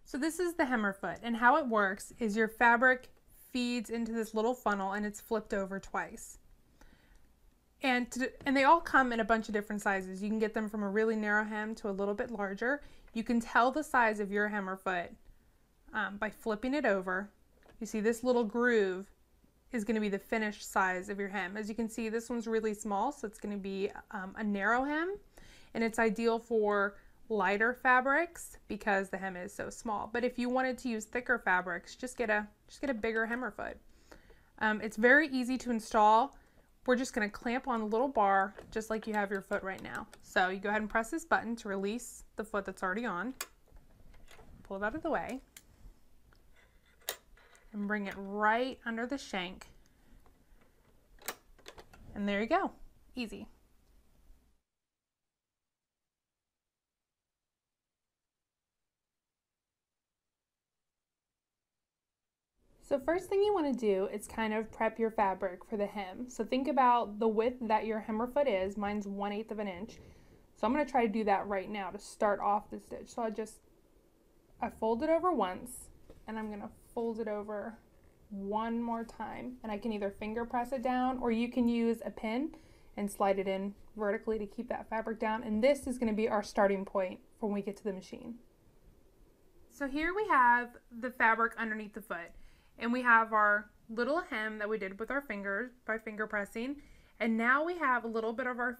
So this is the hemmer foot, and how it works is your fabric feeds into this little funnel and it's flipped over twice. And they all come in a bunch of different sizes. You can get them from a really narrow hem to a little bit larger. You can tell the size of your hemmer foot by flipping it over. You see this little groove is going to be the finished size of your hem. As you can see, this one's really small, so it's going to be a narrow hem, and it's ideal for lighter fabrics because the hem is so small. But if you wanted to use thicker fabrics, just get a bigger hemmer foot. It's very easy to install. We're just going to clamp on the little bar just like you have your foot right now. So you go ahead and press this button to release the foot that's already on. Pull it out of the way and bring it right under the shank. And there you go. Easy. So first thing you want to do is kind of prep your fabric for the hem. So think about the width that your hemmer foot is. Mine's 1/8 of an inch. So I'm going to try to do that right now to start off the stitch. So I fold it over once, and I'm going to fold it over one more time. And I can either finger press it down, or you can use a pin and slide it in vertically to keep that fabric down. And this is going to be our starting point for when we get to the machine. So here we have the fabric underneath the foot. And we have our little hem that we did with our fingers by finger pressing. And now we have a little bit of our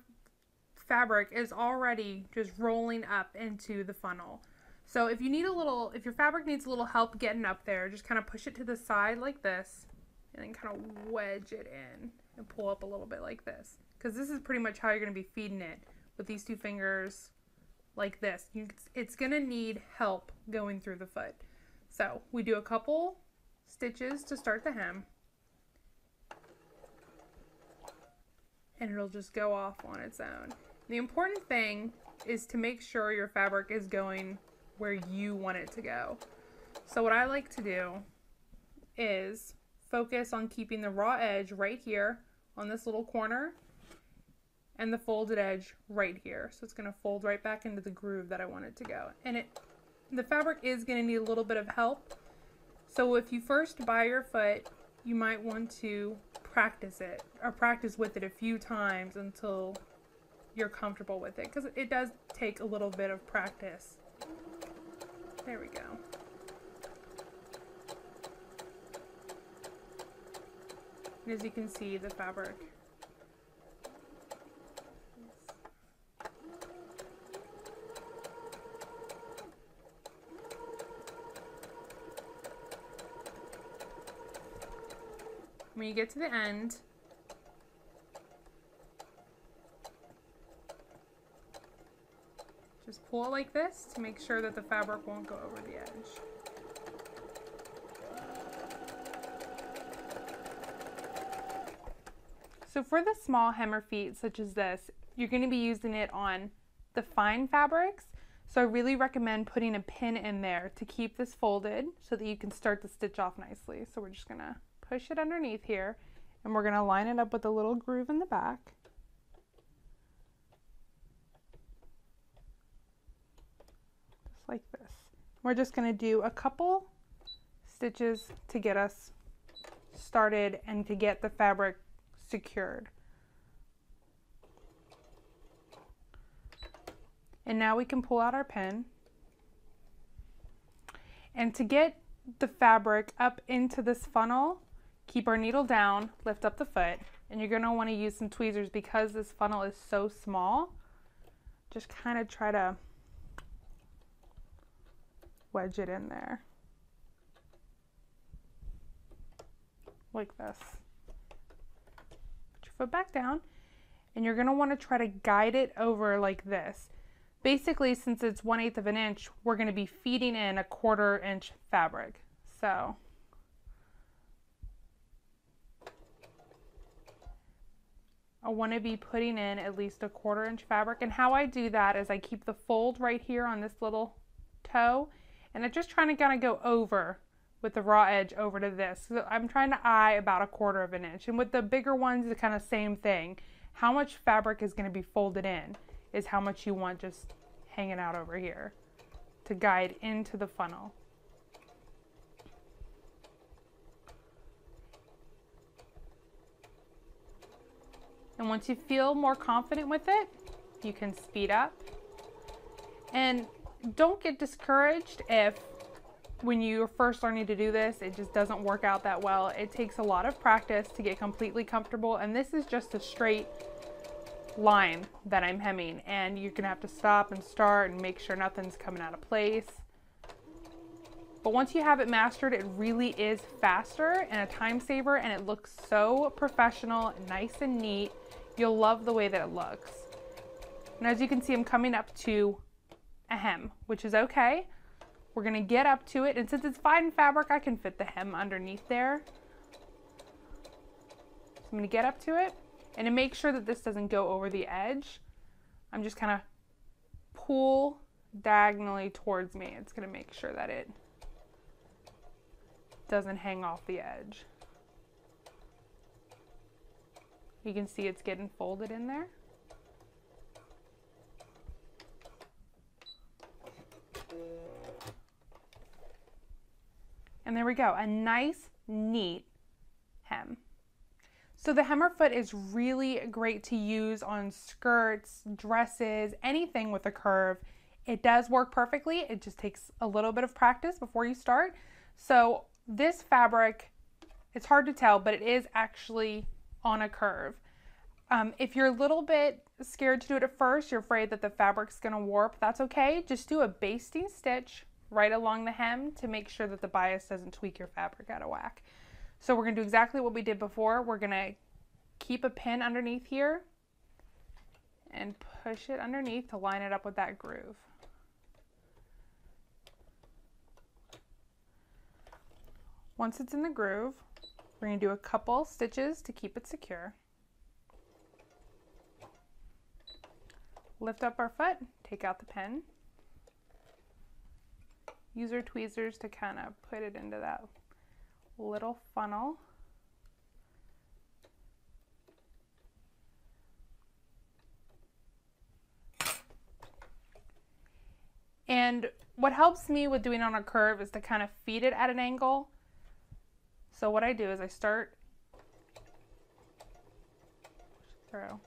fabric is already just rolling up into the funnel. So if your fabric needs a little help getting up there, just kind of push it to the side like this and then kind of wedge it in and pull up a little bit like this. Because this is pretty much how you're going to be feeding it with these two fingers like this. It's going to need help going through the foot. So we do a couple stitches to start the hem, and it'll just go off on its own. The important thing is to make sure your fabric is going where you want it to go. So what I like to do is focus on keeping the raw edge right here on this little corner and the folded edge right here. So it's going to fold right back into the groove that I want it to go. And the fabric is going to need a little bit of help. So if you first buy your foot, you might want to practice it or practice with it a few times until you're comfortable with it, because it does take a little bit of practice. There we go. And as you can see, the fabric when you get to the end, just pull it like this to make sure that the fabric won't go over the edge. So for the small hemmer feet such as this, you're going to be using it on the fine fabrics. So I really recommend putting a pin in there to keep this folded so that you can start the stitch off nicely. So we're just going to push it underneath here, and we're going to line it up with a little groove in the back. Just like this. We're just going to do a couple stitches to get us started and to get the fabric secured. And now we can pull out our pin. And to get the fabric up into this funnel, keep our needle down, lift up the foot, and you're going to want to use some tweezers because this funnel is so small. Just kind of try to wedge it in there. Like this. Put your foot back down, and you're going to want to try to guide it over like this. Basically, since it's 1/8 of an inch, we're going to be feeding in a 1/4 inch fabric. So I want to be putting in at least a 1/4 inch fabric. And how I do that is I keep the fold right here on this little toe, and I'm just trying to kind of go over with the raw edge over to this. So I'm trying to eye about a 1/4 of an inch. And with the bigger ones, it's kind of same thing. How much fabric is going to be folded in is how much you want just hanging out over here to guide into the funnel. And once you feel more confident with it, you can speed up. And don't get discouraged if when you're first learning to do this, it just doesn't work out that well. It takes a lot of practice to get completely comfortable. And this is just a straight line that I'm hemming. And you're gonna have to stop and start and make sure nothing's coming out of place. But once you have it mastered, it really is faster and a time saver, and it looks so professional, nice and neat. You'll love the way that it looks. And as you can see, I'm coming up to a hem, which is okay. We're gonna get up to it, and since it's fine fabric, I can fit the hem underneath there. So I'm gonna get up to it, and to make sure that this doesn't go over the edge, I'm just kind of pull diagonally towards me. It's gonna make sure that it doesn't hang off the edge. You can see it's getting folded in there. And there we go, a nice, neat hem. So the hemmer foot is really great to use on skirts, dresses, anything with a curve. It does work perfectly. It just takes a little bit of practice before you start. So this fabric, it's hard to tell, but it is actually on a curve. If you're a little bit scared to do it at first, you're afraid that the fabric's gonna warp, that's okay. Just do a basting stitch right along the hem to make sure that the bias doesn't tweak your fabric out of whack. So we're gonna do exactly what we did before. We're gonna keep a pin underneath here and push it underneath to line it up with that groove. Once it's in the groove, we're gonna do a couple stitches to keep it secure. Lift up our foot, take out the pin. Use our tweezers to kind of put it into that little funnel. And what helps me with doing it on a curve is to kind of feed it at an angle. So what I do is I start through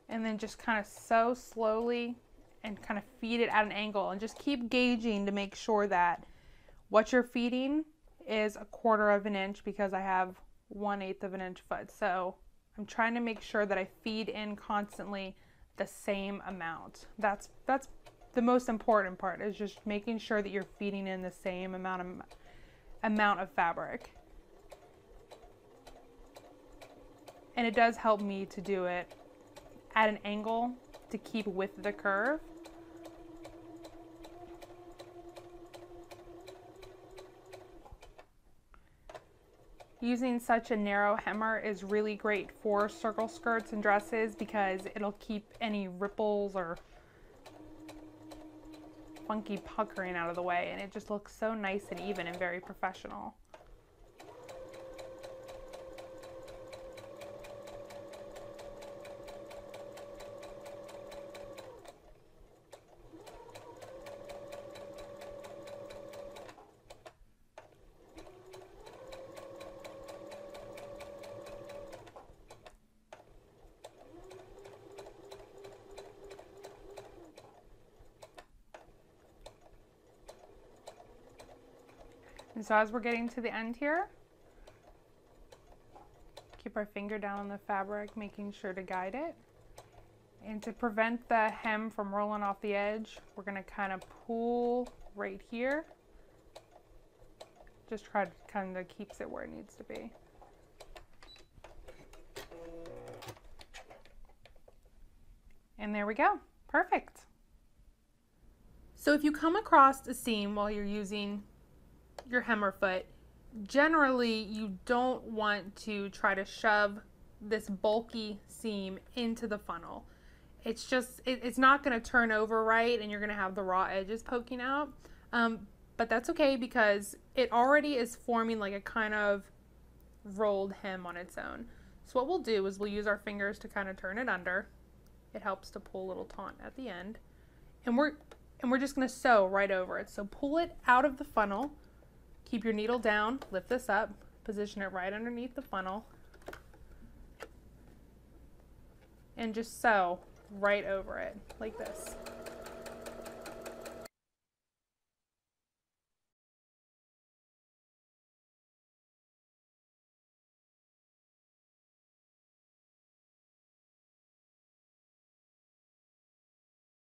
and then just kind of sew slowly and kind of feed it at an angle, and just keep gauging to make sure that what you're feeding is 1/4 of an inch, because I have 1/8 of an inch foot. So I'm trying to make sure that I feed in constantly the same amount. That's the most important part, is just making sure that you're feeding in the same amount of fabric. And it does help me to do it at an angle to keep with the curve. Using such a narrow hemmer is really great for circle skirts and dresses, because it'll keep any ripples or funky puckering out of the way, and it just looks so nice and even and very professional. And so as we're getting to the end here, keep our finger down on the fabric, making sure to guide it. And to prevent the hem from rolling off the edge, we're going to kind of pull right here. Just try to kind of keeps it where it needs to be. And there we go. Perfect. So if you come across a seam while you're using your hemmer foot, generally you don't want to try to shove this bulky seam into the funnel. It's just, it's not going to turn over right, and you're going to have the raw edges poking out. But that's okay, because it already is forming like a kind of rolled hem on its own. So what we'll do is we'll use our fingers to kind of turn it under. It helps to pull a little taut at the end. And we're just going to sew right over it. So pull it out of the funnel. Keep your needle down, lift this up, position it right underneath the funnel. and just sew right over it like this.